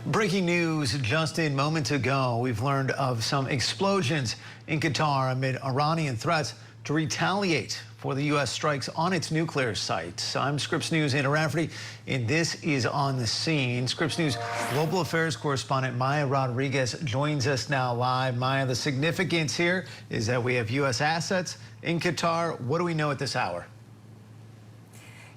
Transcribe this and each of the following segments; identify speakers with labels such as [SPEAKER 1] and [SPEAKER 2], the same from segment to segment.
[SPEAKER 1] Breaking news just in moments ago. We've learned of some explosions in Qatar amid Iranian threats to retaliate for the U.S. strikes on its nuclear sites. I'm Scripps News Anna Rafferty, and this is On the Scene. Scripps News global affairs correspondent Maya Rodriguez joins us now live. Maya, the significance here is that we have U.S. assets in Qatar. What do we know at this hour?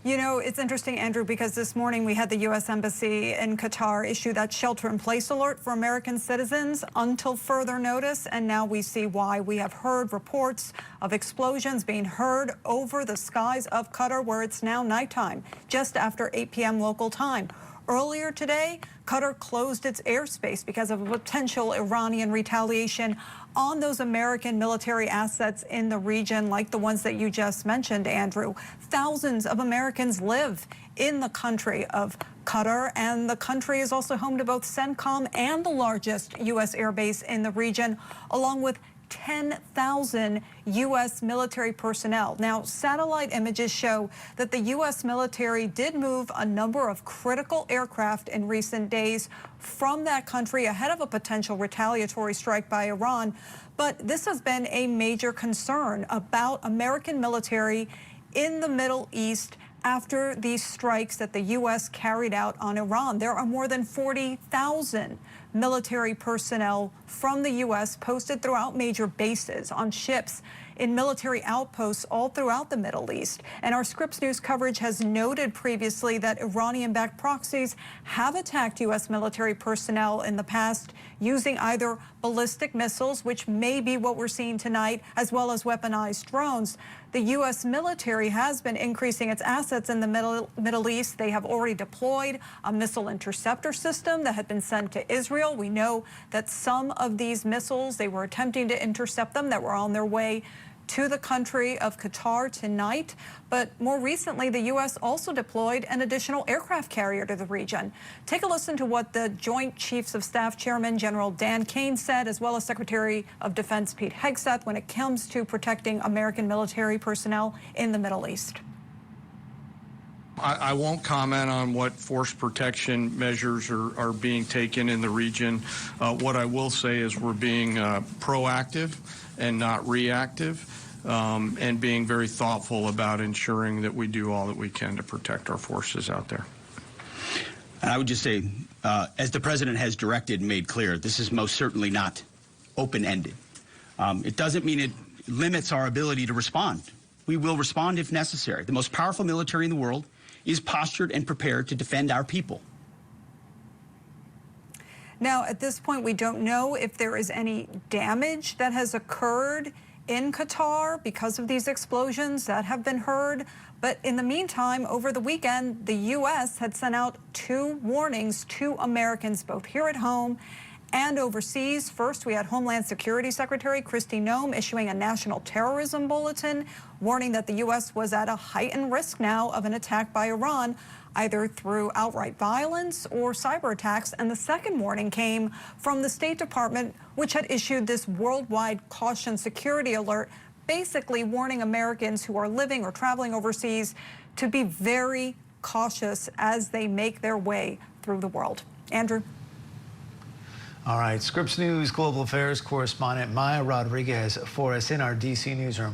[SPEAKER 2] You know, it's interesting, Andrew, because this morning we had the U.S. Embassy in Qatar issue that shelter-in-place alert for American citizens until further notice, and now we see why. We have heard reports of explosions being heard over the skies of Qatar, where it's now nighttime, just after 8 p.m. local time. Earlier today, Qatar closed its airspace because of a potential Iranian retaliation on those American military assets in the region, like the ones that you just mentioned, Andrew. Thousands of Americans live in the country of Qatar, and the country is also home to both CENTCOM and the largest U.S. airbase in the region, along with 10,000 U.S. military personnel. Now, satellite images show that the U.S. military did move a number of critical aircraft in recent days from that country ahead of a potential retaliatory strike by Iran. But this has been a major concern about American military in the Middle East after these strikes that the U.S. carried out on Iran. There are more than 40,000 military personnel from the U.S. posted throughout major bases, on ships, in military outposts all throughout the Middle East. And our Scripps News coverage has noted previously that Iranian-backed proxies have attacked U.S. military personnel in the past using either ballistic missiles, which may be what we're seeing tonight, as well as weaponized drones. The U.S. military has been increasing its assets in the Middle East. They have already deployed a missile interceptor system that had been sent to Israel. We know that some of these missiles, they were attempting to intercept them, that were on their way to the country of Qatar tonight. But more recently, the U.S. also deployed an additional aircraft carrier to the region. Take a listen to what the Joint Chiefs of Staff Chairman General Dan Kane said, as well as Secretary of Defense Pete Hegseth, when it comes to protecting American military personnel in the Middle East.
[SPEAKER 3] I won't comment on what force protection measures are being taken in the region. What I will say is we're being proactive and not reactive, and being very thoughtful about ensuring that we do all that we can to protect our forces out there.
[SPEAKER 4] And I would just say, as the President has directed and made clear, this is most certainly not open-ended. It doesn't mean it limits our ability to respond. We will respond if necessary. The most powerful military in the world is postured and prepared to defend our people.
[SPEAKER 2] Now, at this point, we don't know if there is any damage that has occurred in Qatar because of these explosions that have been heard. But in the meantime, over the weekend, the U.S. had sent out 2 warnings to Americans, both here at home and overseas. First, we had Homeland Security Secretary Kristi Noem issuing a national terrorism bulletin, warning that the U.S. was at a heightened risk now of an attack by Iran, either through outright violence or cyber attacks. And the second warning came from the State Department, which had issued this worldwide caution security alert, basically warning Americans who are living or traveling overseas to be very cautious as they make their way through the world. Andrew?
[SPEAKER 1] All right, Scripps News global affairs correspondent Maya Rodriguez for us in our D.C. newsroom.